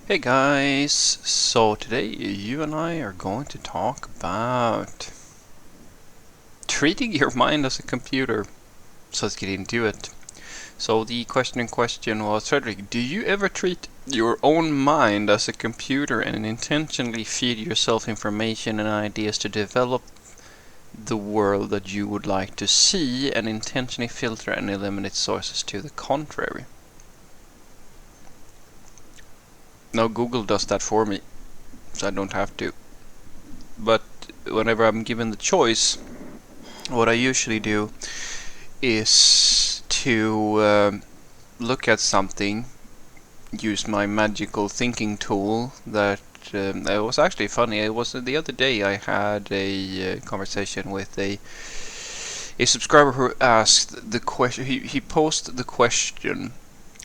Hey guys, so today you and I are going to talk about treating your mind as a computer. So let's get into it. So the question in question was, Frederick, do you ever treat your own mind as a computer and intentionally feed yourself information and ideas to develop the world that you would like to see and intentionally filter and eliminate sources to the contrary? Now Google does that for me, so I don't have to. But whenever I'm given the choice, what I usually do is to look at something, use my magical thinking tool that it was actually funny. It was the other day I had a conversation with a subscriber who asked the question. He posed the question,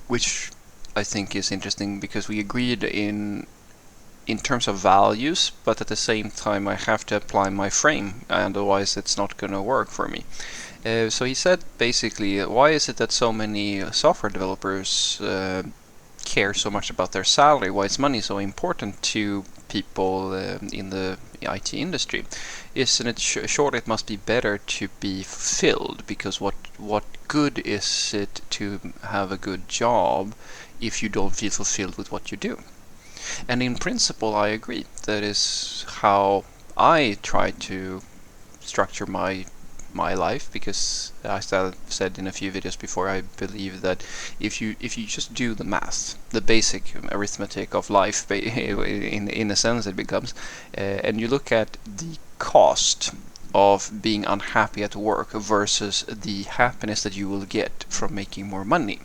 which I think is interesting because we agreed in terms of values, but at the same time I have to apply my frame, otherwise it's not going to work for me. So he said basically, why is it that so many software developers care so much about their salary? Why is money so important to people in the IT industry? Isn't it short? It must be better to be fulfilled, because what good is it to have a good job if you don't feel fulfilled with what you do? And in principle, I agree. That is how I try to structure my life, because as I've said in a few videos before, I believe that if you just do the math, the basic arithmetic of life, in a sense it becomes, and you look at the cost of being unhappy at work versus the happiness that you will get from making more money,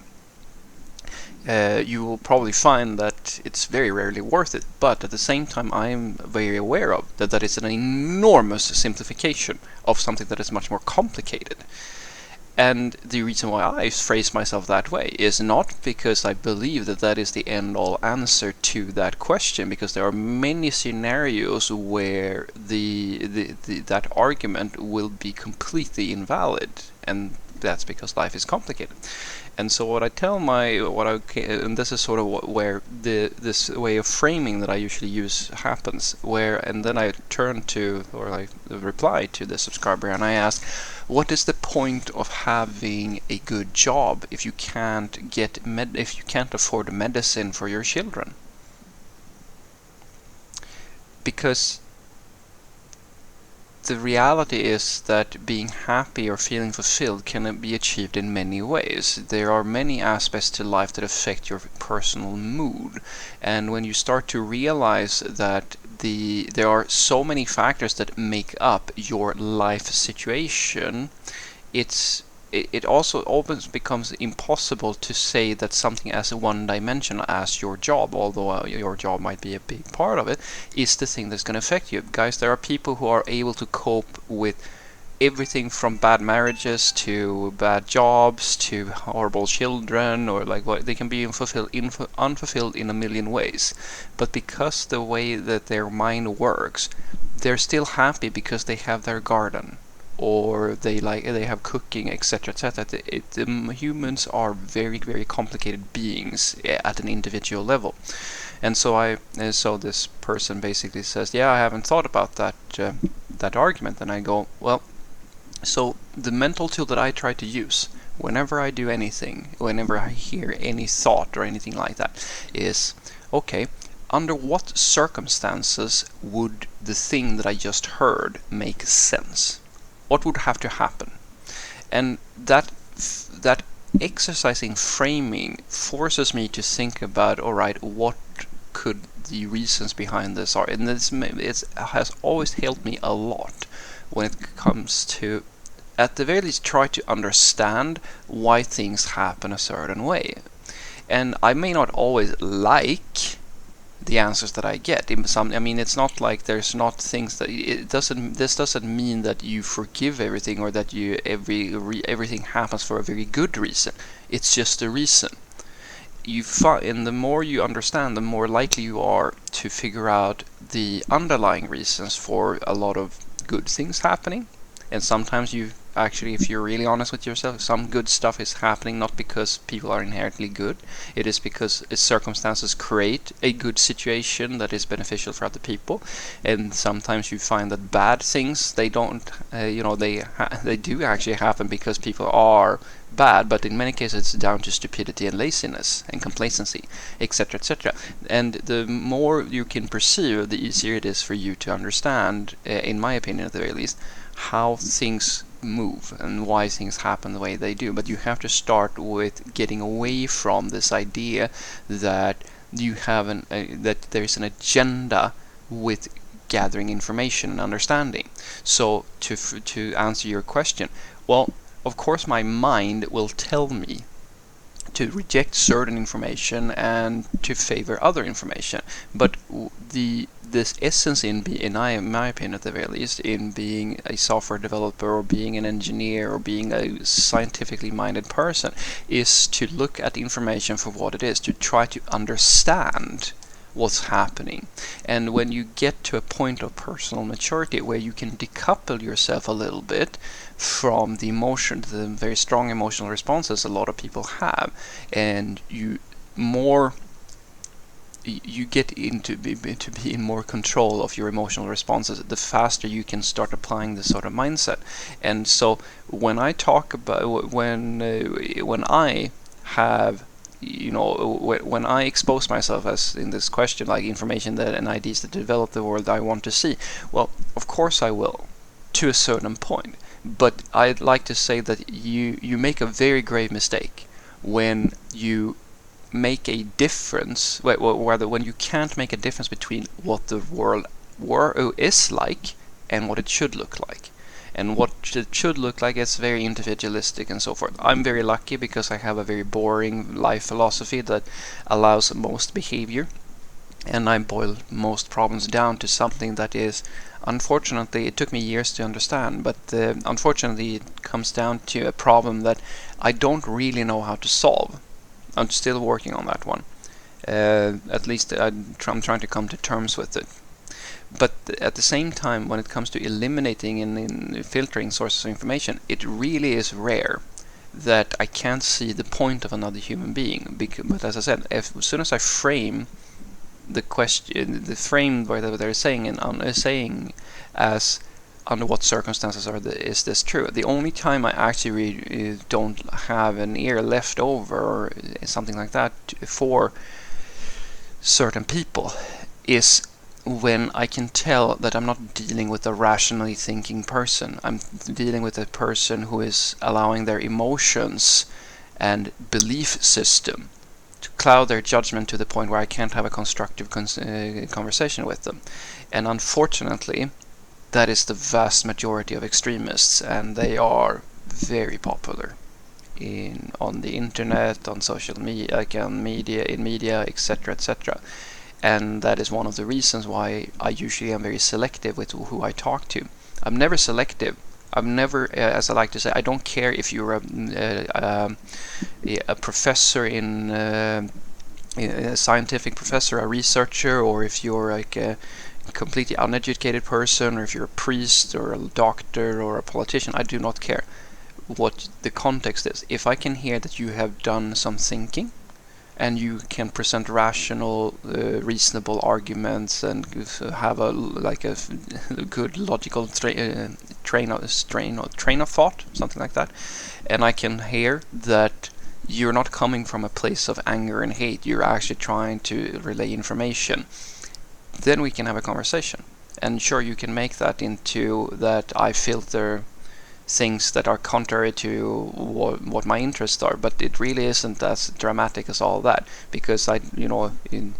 you will probably find that it's very rarely worth it. But at the same time, I'm very aware of that is an enormous simplification of something that is much more complicated. And the reason why I phrase myself that way is not because I believe that is the end-all answer to that question, because there are many scenarios where that argument will be completely invalid, and that's because life is complicated. And so what I tell and this is sort of where this way of framing that I usually use happens, and then I turn to, or I reply to the subscriber, and I ask, what is the point of having a good job if you can't afford medicine for your children? Because the reality is that being happy or feeling fulfilled can be achieved in many ways. There are many aspects to life that affect your personal mood, and when you start to realize that there are so many factors that make up your life situation, it also almost becomes impossible to say that something as one-dimensional as your job, although your job might be a big part of it, is the thing that's going to affect you. Guys, there are people who are able to cope with everything from bad marriages to bad jobs to horrible children, or like what they can be unfulfilled in a million ways. But because the way that their mind works, they're still happy because they have their garden, or they have cooking, etc., etc. Humans are very, very complicated beings at an individual level. And so this person basically says, yeah, I haven't thought about that argument. And I go, well, so the mental tool that I try to use whenever I do anything, whenever I hear any thought or anything like that, is, okay, under what circumstances would the thing that I just heard make sense? What would have to happen? And that exercising framing forces me to think about, all right, what could the reasons behind this are? And this has always helped me a lot when it comes to, at the very least, try to understand why things happen a certain way. And I may not always like the answers that I get. It's not like there's not things that this doesn't mean that you forgive everything, or that everything happens for a very good reason. It's just a reason. And the more you understand, the more likely you are to figure out the underlying reasons for a lot of good things happening. And sometimes you actually, if you're really honest with yourself, some good stuff is happening not because people are inherently good. It is because circumstances create a good situation that is beneficial for other people. And sometimes you find that bad things, they don't, they do actually happen because people are bad, but in many cases it's down to stupidity and laziness and complacency, etc., etc. And the more you can perceive, the easier it is for you to understand, in my opinion at the very least, how things move and why things happen the way they do. But you have to start with getting away from this idea that you have that there's an agenda with gathering information and understanding. So to answer your question, well, of course my mind will tell me to reject certain information and to favor other information, but this essence in my opinion at the very least, in being a software developer or being an engineer or being a scientifically minded person, is to look at information for what it is, to try to understand what's happening. And when you get to a point of personal maturity where you can decouple yourself a little bit from the very strong emotional responses a lot of people have, and you get to be in more control of your emotional responses, the faster you can start applying this sort of mindset. And so when I talk about when I have when I expose myself, as in this question, like information and ideas that develop the world I want to see, well, of course I will, to a certain point. But I'd like to say that you make a very grave mistake when you make a difference, rather when you can't make a difference between what the world is like and what it should look like. And what it should look like is very individualistic and so forth. I'm very lucky because I have a very boring life philosophy that allows most behavior, and I boil most problems down to something that is, unfortunately, it took me years to understand, but unfortunately it comes down to a problem that I don't really know how to solve. I'm still working on that one. At least I'm trying to come to terms with it. But at the same time, when it comes to eliminating and filtering sources of information, it really is rare that I can't see the point of another human being. But as I said, as soon as I frame the question, what they're saying and saying as under what circumstances is this true? The only time I actually don't have an ear left over or something like that for certain people is when I can tell that I'm not dealing with a rationally thinking person. I'm dealing with a person who is allowing their emotions and belief system to cloud their judgment to the point where I can't have a constructive conversation with them. And unfortunately, that is the vast majority of extremists, and they are very popular on the internet, on social media, in media, etc., etc. And that is one of the reasons why I usually am very selective with who I talk to. I'm never selective. I'm never, as I like to say, I don't care if you're a professor a scientific professor, a researcher, or if you're like a completely uneducated person, or if you're a priest or a doctor or a politician. I do not care what the context is. If I can hear that you have done some thinking and you can present rational, reasonable arguments and have a good logical train of thought, something like that, and I can hear that you're not coming from a place of anger and hate, you're actually trying to relay information, then we can have a conversation. And sure, you can make that into that I filter things that are contrary to what my interests are, but it really isn't as dramatic as all that, because in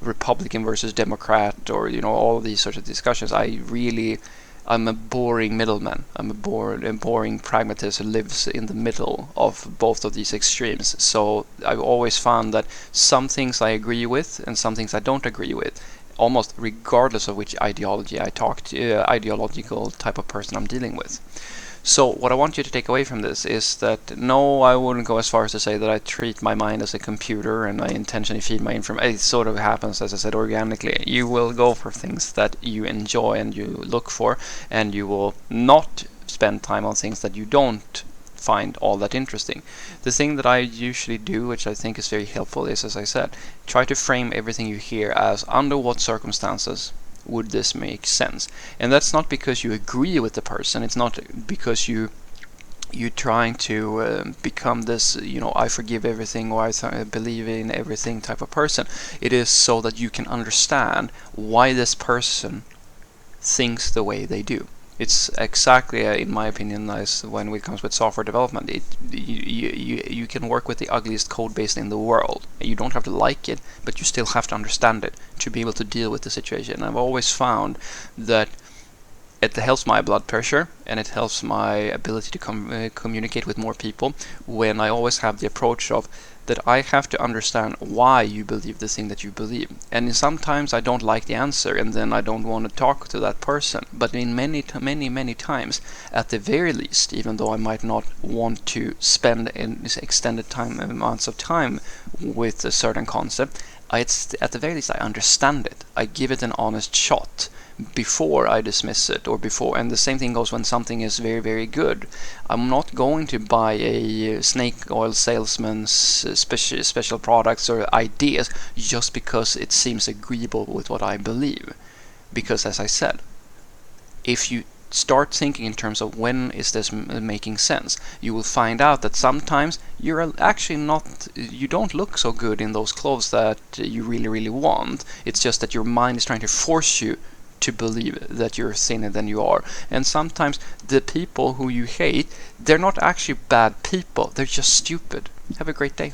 Republican versus Democrat, or all these sorts of discussions, I'm a boring middleman. I'm a boring pragmatist who lives in the middle of both of these extremes. So I've always found that some things I agree with and some things I don't agree with, almost regardless of which ideological type of person I'm dealing with. So what I want you to take away from this is that no, I wouldn't go as far as to say that I treat my mind as a computer and I intentionally feed my information. It sort of happens, as I said, organically. You will go for things that you enjoy and you look for, and you will not spend time on things that you don't find all that interesting. The thing that I usually do, which I think is very helpful, is, as I said, try to frame everything you hear as under what circumstances would this make sense. And that's not because you agree with the person, it's not because you're trying to become this, I forgive everything or I believe in everything type of person. It is so that you can understand why this person thinks the way they do. It's exactly, in my opinion, as when it comes with software development. You can work with the ugliest code base in the world. You don't have to like it, but you still have to understand it to be able to deal with the situation. I've always found that it helps my blood pressure and it helps my ability to communicate with more people when I always have the approach of that I have to understand why you believe the thing that you believe. And sometimes I don't like the answer and then I don't want to talk to that person. But in many times, at the very least, even though I might not want to spend extended amounts of time with a certain concept, at the very least I understand it. I give it an honest shot before I dismiss it, and the same thing goes when something is very, very good. I'm not going to buy a snake oil salesman's special products or ideas just because it seems agreeable with what I believe. Because, as I said, if you start thinking in terms of when is this making sense, you will find out that sometimes you're actually you don't look so good in those clothes that you really, really want. It's just that your mind is trying to force you to believe that you're thinner than you are. And sometimes the people who you hate, they're not actually bad people, they're just stupid. Have a great day.